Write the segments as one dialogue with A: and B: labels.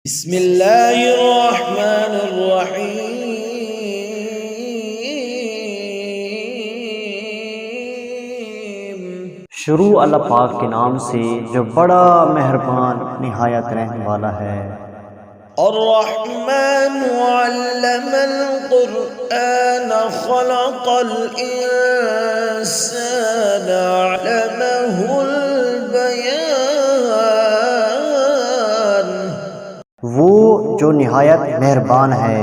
A: بسم اللہ الرحمن الرحیم۔
B: شروع اللہ پاک کے نام سے جو بڑا مہربان نہایت رحم والا ہے۔
A: الرحمن علم القرآن خلق الانسان علمہ البیان۔
B: وہ جو نہایت مہربان ہے،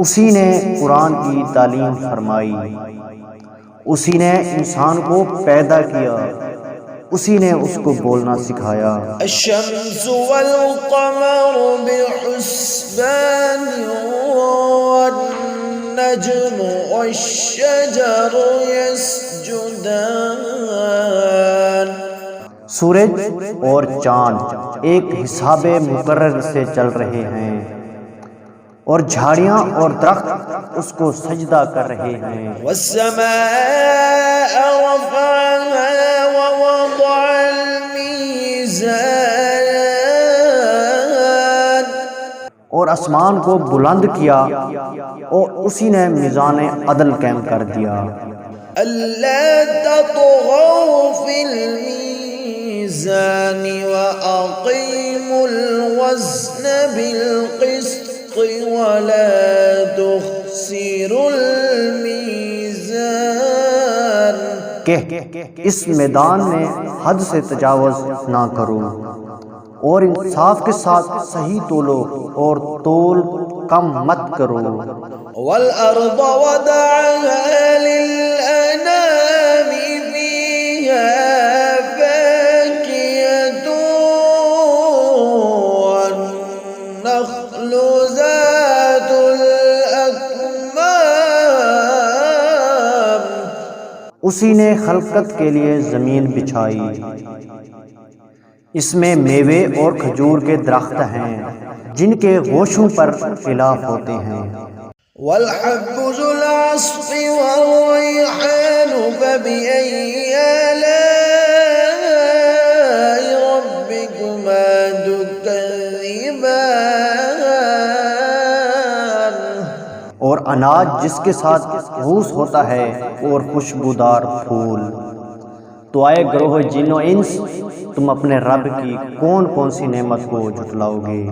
B: اسی نے قرآن کی تعلیم فرمائی، اسی نے انسان کو پیدا کیا، اسی نے اس کو بولنا سکھایا۔
A: الشمس والقمر بحسبان والنجم والشجر يسجدان۔
B: سورج اور چاند ایک حساب مقرر سے چل رہے ہیں، اور جھاڑیاں اور درخت اس کو سجدہ کر رہے ہیں۔
A: والسماء رفعها ووضع الميزان۔
B: اور آسمان کو بلند کیا اور اسی نے میزان عدل قائم کر دیا۔
A: ألا تطغوا في الميزان وأقيموا الوزن بالقسط ولا تخسروا الميزان۔
B: کہ اس میدان میں حد سے تجاوز نہ کرو، اور انصاف کے ساتھ صحیح تولو اور تول کم مت کرو۔
A: والأرض وضعها للأنام فيها فاكهة والنخل ذات الأكمام۔
B: اسی نے خلقت کے لیے زمین بچھائی، اس میں میوے اور کھجور کے درخت ہیں جن کے گوشوں پر خلاف ہوتے ہیں۔
A: والحب ذو العصف والريحان فبأي آلاء ربكما تكذبان۔
B: اور اناج جس کے ساتھ گھوس ہوتا ہے اور خوشبودار پھول۔ تو آئے گروہ جن و انس، تم اپنے رب کی کون کون سی نعمت کو جھٹلاؤ گے؟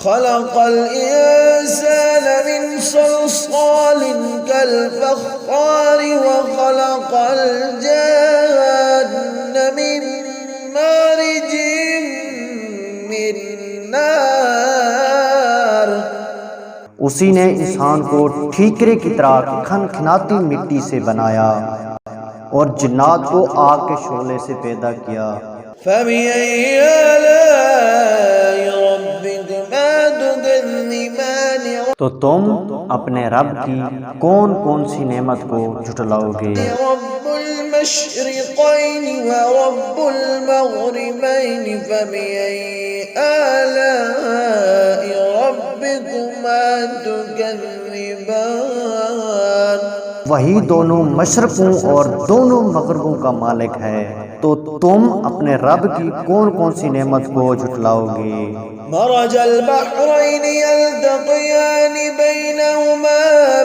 A: خلق الانسان من صلصال كالفخار وخلق الجان من مارج من نار۔
B: اسی نے انسان کو ٹھیکرے کی طرح کھنکھناتی مٹی سے بنایا، اور جنات کو آگ کے شعلے سے پیدا کیا۔
A: فبأي آلاء ربكما تكذبان۔
B: تو تم اپنے رب کی کون کون سی نعمت کو جھٹلاؤ گے؟
A: رب المشرقين ورب المغربين فبأي آلاء ربكما تكذبان۔
B: وہی دونوں مشرقوں اور دونوں مغربوں کا مالک ہے، تو تم اپنے رب کی کون کون سی نعمت کو جھٹلاؤ گے؟
A: مرج البحرين يلتقيان بينهما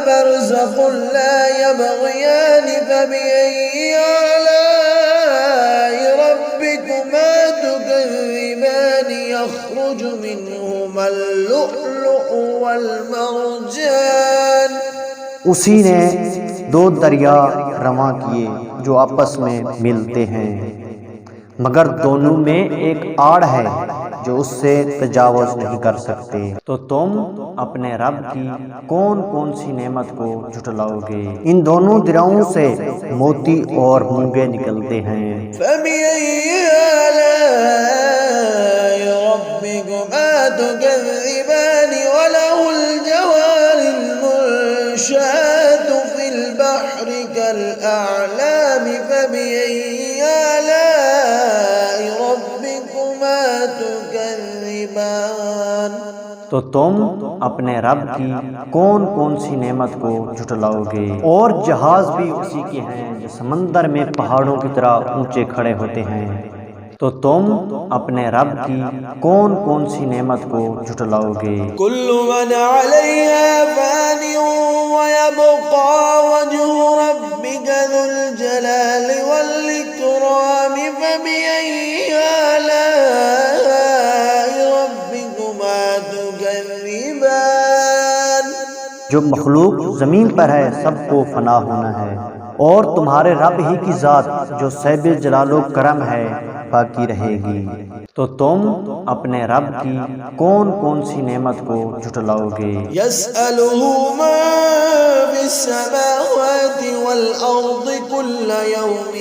A: برزخ لا يبغيان فبأي آلاء ربكما تكذبان يخرج منهما اللؤلؤ والمرجان۔
B: اسی نے دو دریا رواں کیے جو آپس میں ملتے ہیں، مگر دونوں میں ایک آڑ ہے جو اس سے تجاوز نہیں کر سکتے۔ تو تم اپنے رب کی کون کون سی نعمت کو جھٹلاؤ گے؟ ان دونوں دریاؤں سے موتی اور مونگے نکلتے ہیں۔
A: فبأي آلاء ربكما تكذبان وله الجوار المنشآت في البحر كالأعلام فبأي آلاء ربكما تكذبان۔
B: تو تم اپنے رب کی کون کون سی نعمت کو جھٹلاؤ گے؟ اور جہاز بھی اسی کے ہیں جو سمندر میں پہاڑوں کی طرح اونچے کھڑے ہوتے ہیں، تو تم اپنے رب کی کون کون سی نعمت کو جھٹلاؤ گے؟
A: كل من عليها فان ويبقى وجه ربك ذو الجلال والإكرام فبأي آلاء ربكما تكذبان۔
B: جو مخلوق زمین پر ہے سب کو فنا ہونا ہے، اور تمہارے رب ہی کی ذات جو صاحب جلال و کرم ہے باقی رہے گی۔ تو تم اپنے رب کی کون کون سی نعمت کو جھٹلاؤ گے؟
A: يسأله ما في السماوات والأرض كل يوم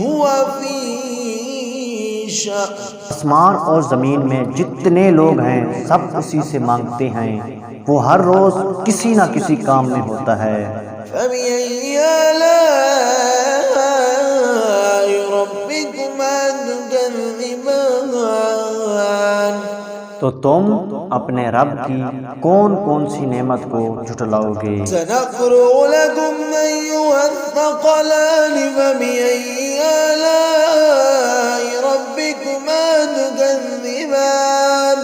A: هو في شأن۔
B: آسمان اور زمین میں جتنے لوگ ہیں سب اسی سے مانگتے ہیں، وہ ہر روز کسی نہ کسی کام میں ہوتا ہے۔
A: فبأي آلاء ربكما تكذبان۔
B: تو تم اپنے رب کی کون کون سی نعمت کو جھٹلاؤ گے؟
A: سنقرأ لكم أيها الثقلان فبأي آلاء ربكما تكذبان۔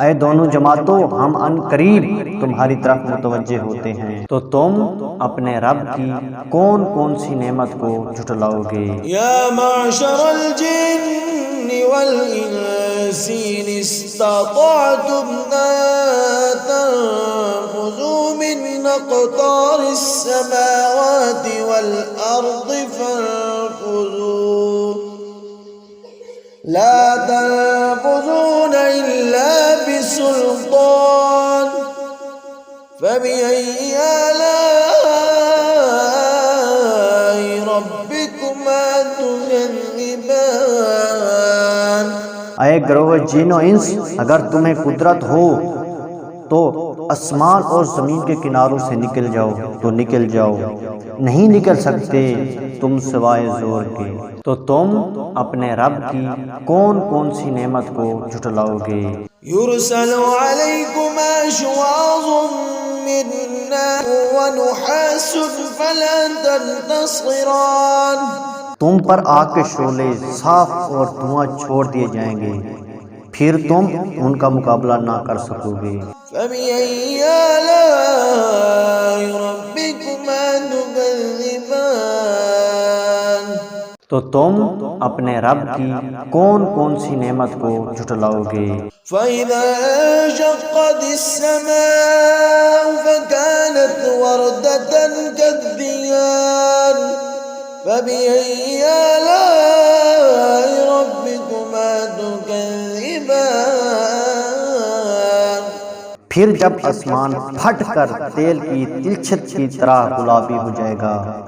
B: اے دونوں جماعتوں، ہم ان قریب تمہاری طرف متوجہ ہوتے ہیں، تو تم اپنے رب کی کون کون سی نعمت کو جھٹلاؤ گے؟
A: یا معشر الجن والانس ان استطعتم ان تنفذوا من اقطار السماوات والارض فانفذوا لا تنفذون الا بسلطان فبأي آلاء ربكما تكذبان۔
B: اے گروہ جن و انس، اگر تمہیں قدرت ہو تو آسمان اور زمین کے کناروں سے نکل جاؤ تو نکل جاؤ، نہیں نکل سکتے تم سوائے زور کے۔ تو تم اپنے رب کی کون کون سی نعمت کو جھٹلاؤ گے؟
A: يرسل عليكما شواظ من نار ونحاس فلا تنتصران۔
B: تم پر آگ کے شعلے صاف اور دھواں چھوڑ دیے جائیں گے، پھر تم ان کا مقابلہ نہ کر سکو گے۔
A: فبأي آلاء ربكما تكذبان۔
B: تو تم اپنے رب کی کون کون سی نعمت کو جھٹلاؤ گے؟
A: فإذا انشقت السماء فكانت وردة كالدهان فبأي آلاء ربكما تكذبان۔
B: پھر جب آسمان پھٹ کر تیل کی تلچھٹ کی طرح گلابی ہو جائے گا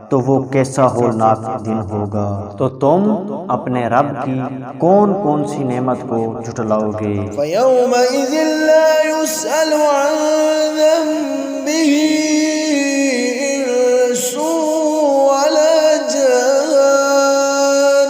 B: تو وہ کیسا ہولناک دن ہوگا۔ تو تم اپنے رب کی کون کون سی نعمت کو جھٹلاؤ گے؟
A: فيومئذ لا يسأل عن ذنبه إنس ولا جان۔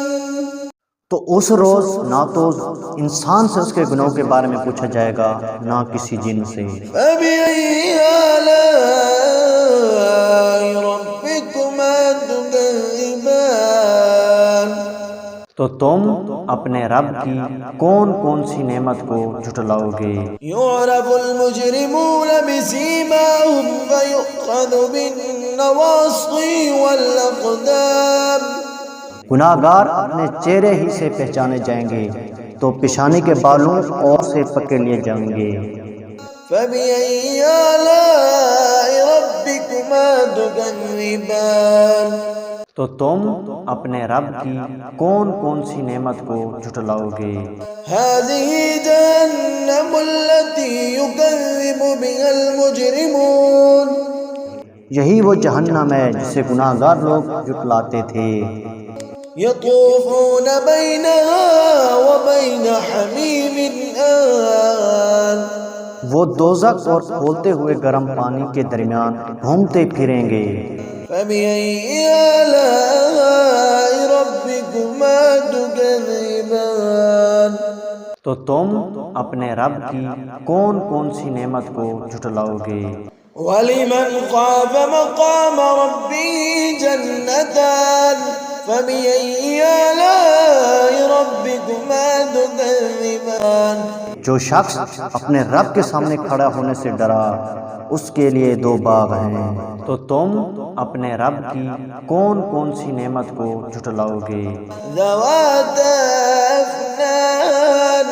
B: تو اس روز نہ تو انسان سے اس کے گناہوں کے بارے میں پوچھا جائے گا نہ کسی جن سے۔
A: فبأي آلاء ربكما تكذبان۔
B: تو تم اپنے رب کی کون کون سی نعمت کو جھٹلاؤ گے؟
A: يعرف المجرمون بسيماهم فيؤخذ بالنواصي والأقدام۔
B: گناہ گار اپنے چہرے ہی سے پہچانے جائیں گے تو پیشانی کے بالوں اور سے پکڑ لیے جائیں گے۔
A: فبأي آلاء ربكما تكذبان۔
B: تو تم اپنے رب کی کون کون سی نعمت کو جھٹلاؤ گے؟
A: هذه جهنم التي يكذب بها المجرمون۔
B: یہی وہ جہنم ہے جسے گناہ گار لوگ جھٹلاتے تھے۔
A: يطوفون بينها وبين حميم آن۔
B: وہ دوزخ اور کھولتے ہوئے گرم پانی کے درمیان گھومتے پھریں گے۔
A: فبأي آلاء ربكما تكذبان۔
B: تو تم اپنے رب کی کون کون سی نعمت کو جھٹلاؤ گے؟
A: ولمن خاف مقام ربه جنتان فبأي آلاء ربكما تكذبان
B: جو شخص اپنے رب کے سامنے کھڑا ہونے سے ڈرا اس کے لیے دو باغ ہیں، تو تم اپنے رب کی کون کون سی نعمت کو جھٹلاؤ گے؟
A: ذواتا أفنان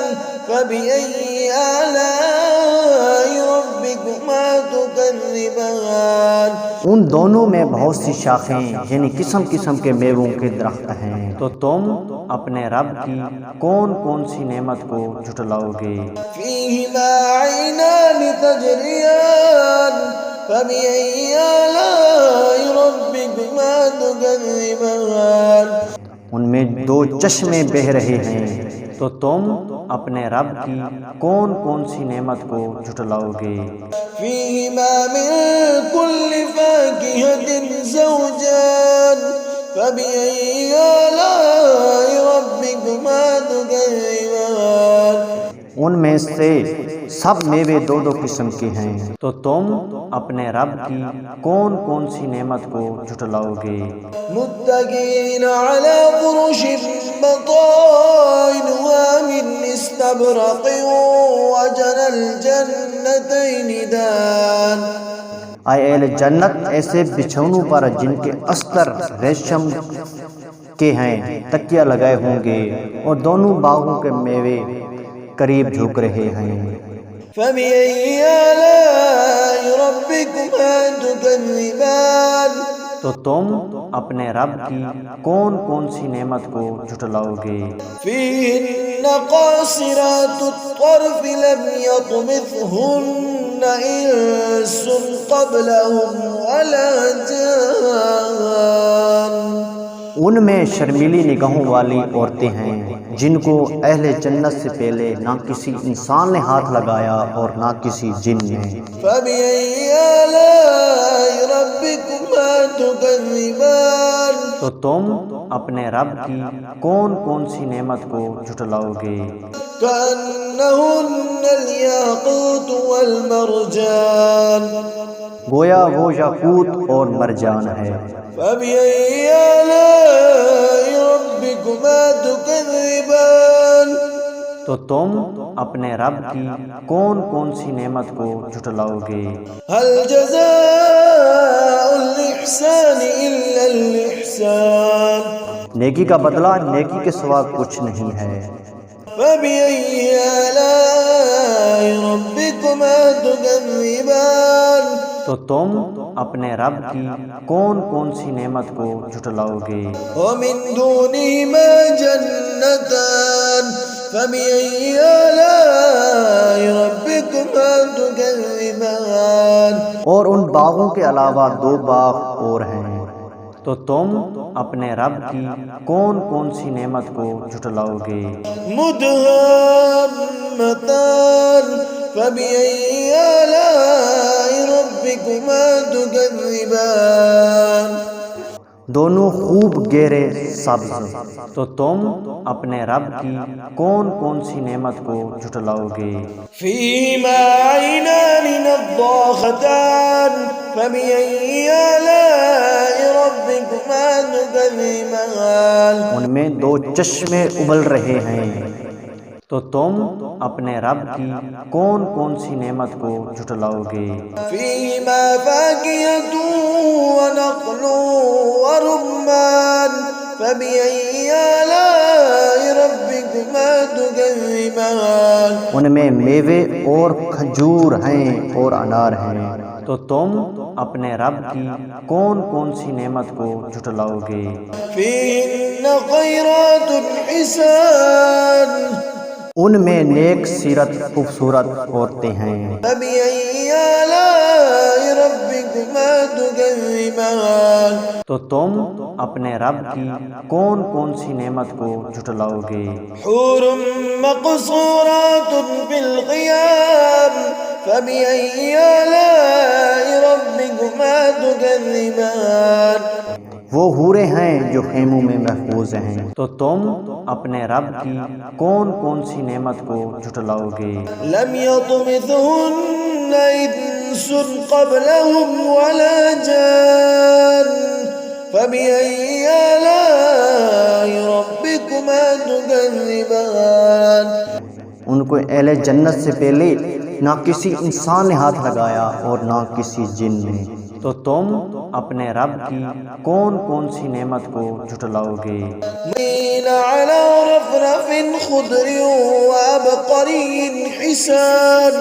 A: فبأي آلاء ربكما تكذبان
B: ان دونوں میں بہت سی شاخیں یعنی قسم قسم کے میووں کے درخت ہیں، تو تم اپنے رب کی کون کون سی نعمت کو جھٹلاؤ گے؟
A: فيهما عينان تجريان فبأي آلاء ربكما تكذبان
B: ان میں دو چشمے بہہ رہے ہیں، تو تم اپنے رب کی کون کون سی نعمت کو جھٹلاؤ گے؟
A: فيهما من كل فاكهة زوجان فبأي آلاء ربكما تكذبان
B: ان میں سے سب میوے دو دو قسم کے ہیں، تو تم اپنے رب کی کون کون سی نعمت کو جھٹلاؤ گے؟
A: متكئين على فرش بطائنها من استبرق وجنى الجنتين دان
B: اے اہل جنت ایسے بچھونوں پر جن کے استر ریشم کے ہیں تکیہ لگائے ہوں گے، اور دونوں باغوں کے میوے قریب جھک رہے ہیں۔
A: فبأي آلاء ربكما تكذبان
B: تو تم اپنے رب کی کون کون سی نعمت کو جھٹلاؤ گے؟
A: فيهن قاصرات الطرف لم يطمثهن إنس قبلهم ولا جان
B: ان میں شرمیلی نگاہوں والی عورتیں ہیں جن کو اہل جنت سے پہلے نہ کسی انسان نے ہاتھ لگایا اور نہ کسی جن نے۔
A: فبأي آلاء ربكما تكذبان
B: تو تم اپنے رب کی کون کون سی نعمت کو جھٹلاؤ گے؟
A: كأنهن الياقوت والمرجان
B: گویا وہ یاقوت اور مرجان ہے۔
A: فبأي آلاء ربكما تكذبان
B: تو تم اپنے رب کی کون کون سی نعمت کو جھٹلاؤ گے؟
A: هل جزاء الإحسان إلا الإحسان
B: نیکی کا بدلہ نیکی کے سوا کچھ نہیں ہے۔
A: فبأي آلاء ربكما تكذبان
B: تو تم اپنے رب کی کون کون سی نعمت کو جھٹلاؤ گے؟
A: ومن دونهما جنتان فبأي آلاء ربكما تكذبان
B: اور ان باغوں کے علاوہ دو باغ اور ہیں، تو تم اپنے رب کی کون کون سی نعمت کو جھٹلاؤ گے؟
A: مدهامتان فبأي آلاء ربكما تكذبان
B: دونوں خوب گہرے سبز، تو تم اپنے رب کی کون کون سی نعمت کو جھٹلاؤ گے؟
A: فيهما عينان نضاختان فبأي آلاء ربكما تكذبان
B: ان میں دو چشمے ابل رہے ہیں، تو تم اپنے رب کی کون کون سی نعمت کو جھٹلاؤ گے؟
A: فيهما فاكهة ونخل ورمان فبأي آلاء ربكما تكذبان
B: ان میں میوے اور کھجور ہیں اور انار ہیں، تو تم اپنے رب کی کون کون سی نعمت کو جھٹلاؤ گے؟
A: فيهن خيرات حسان
B: ان میں نیک سیرت خوبصورت عورتیں ہیں۔
A: فبأي آلاء ربكما تكذبان
B: تو تم اپنے رب کی کون کون سی نعمت کو جھٹلاؤ گے؟
A: حور مقصورات في الخيام فبأي آلاء ربكما تكذبان
B: وہ حوریں ہیں جو خیموں میں محفوظ ہیں، تو تم اپنے رب کی کون کون سی نعمت کو جھٹلاؤ گے؟
A: لم يطمثهن إنس قبلهم ولا جان فبأي آلاء ربكما تكذبان.
B: ان کو اہل جنت سے پہلے نہ کسی انسان نے ہاتھ لگایا اور نہ کسی جن نے، تو تم اپنے رب کی کون کون سی نعمت کو جھٹلاؤ گے؟
A: مین على رفرف خضر وعبقري حسان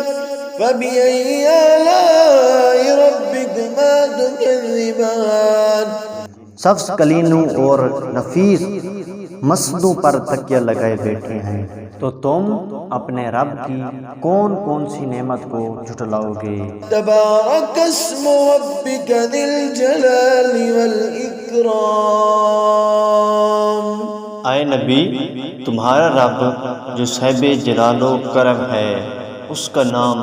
A: فبأي آلاء ربكما تكذبان.
B: سبز کلینوں اور نفیس مسدوں پر تکیہ لگائے بیٹھے ہیں، تو تم اپنے رب کی کون کون سی نعمت کو جھٹلاؤ گے؟
A: تبارک اسم ربک ذی الجلال والإکرام.
C: اے نبی، تمہارا رب جو صاحب جلال و کرم ہے، اس کا نام